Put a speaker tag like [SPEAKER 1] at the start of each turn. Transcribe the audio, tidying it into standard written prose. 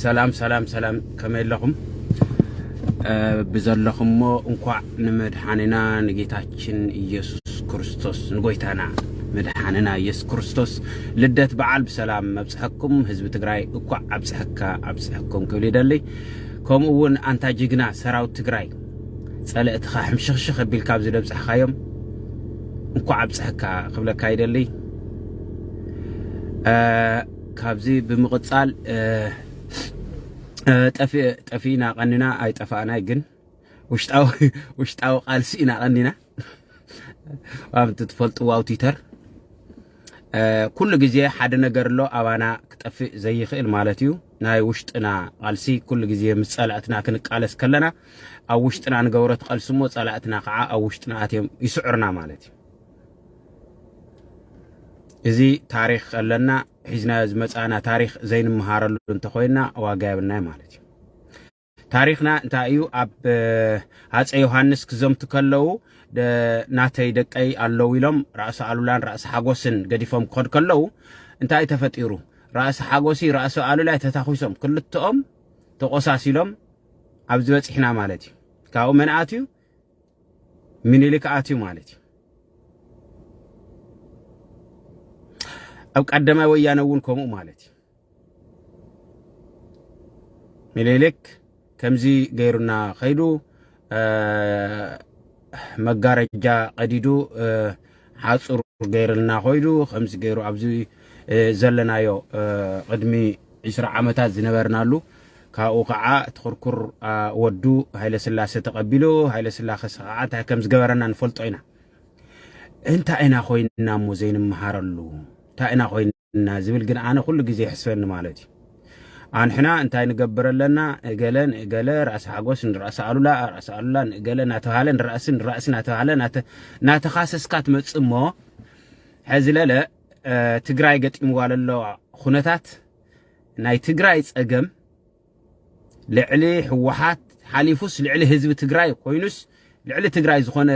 [SPEAKER 1] سلام كما لكم بزلكم مو انقع نمدحاننا نجيتاችን ኢየሱስ ክርስቶስ ንጎይታና مدحاننا ኢየሱስ ክርስቶስ ልደት በዓል በሰላም መብጽሐኩም ህዝብ ትግራይ እኳ አብጽሐኩም ክብል ይደልይ ከምኡውን አንታ ጅግና ሰራው ትግራይ ጸለእትኻ ሕምሽኽሽኽ ቢል ካብ ዝደብጽሐኻዮም እንኳ አብጽሐካ ክብለካ ይደልይ ካብዚ ብምቕጻል ጠፊና ቀንና አይጠፋና ግን ውሽጣው ቃልሲና ቀንና አብት ተፈልጡ አውቲተር ኩሉ ግዜ ሓደ ነገር ሎ አባና ክጠፍ ዘይኽእል ማለት እዩ ናይ ውሽጥና ቃልሲ ኩሉ ግዜ ምጸላእትና ክንቃለስ ከለና አው ውሽጥና ንገብረት ቃልስሞ ጸላእትና ከዓ አው ውሽጥና አትዮም ይስዑርና ማለት እዩ እዚ ታሪኽ ኣለና ሒዝና ዝመጻና ታሪኽ ዘይን መሃረሉ እንተኾይና ዋጋ ይብልና ማለት እዩ ታሪኽና እንታይ እዩ አብ አፄ ዮሐንስ ክዘምቱ ከለው ናተይ ደቀይ አለው ኢሎም ራስ አሉላን ራስ ሓጎስን ገዲፎም ኮድ ከለው እንታይ ተፈጢሩ ራስ ሓጎሲ ራስ አሉላ ተታኺሶም ክልተኦም ተቆሳሲሎም ኣብ ዝበጽሕና ማለት እዩ ካው መንአትዩ ምኒልክ አትዩ ማለት እዩ أو قدما ويانون كومو مالتي مليلك كمزي غيرنا خيدو مغارجا قديدو حاصر غيرنا خيدو خمس غيرو ابزي زلنايو قدمي 10 عامات زنبرنالو كاو قعا تخركر ودو هايله سلاسه تقبلو هايله سلاسه ساعات كمز غبرنا نفلطينا انت اينا خوينا مو زين مهارلو تاينا خوينا زبل ግን አነ ሁሉ ጊዜ ሕስፈን ማለት አንሕና እንታይ ንገብር ኣለና ገለ ራስ ሓጎስ ንራስ አሉላ ገለ ናተሃለን ራስን ናተሃለን ናተኻሰስካት መጽሞ ሕዝለለ ትግራይ ገጥምዋ ለሎ ኹነታት ናይ ትግራይ ጸገም ልዕሊ ህወሓት ሓሊፉስ ልዕሊ ህዝቢ ትግራይ ኮይኑስ ልዕሊ ትግራይ ዝኾነ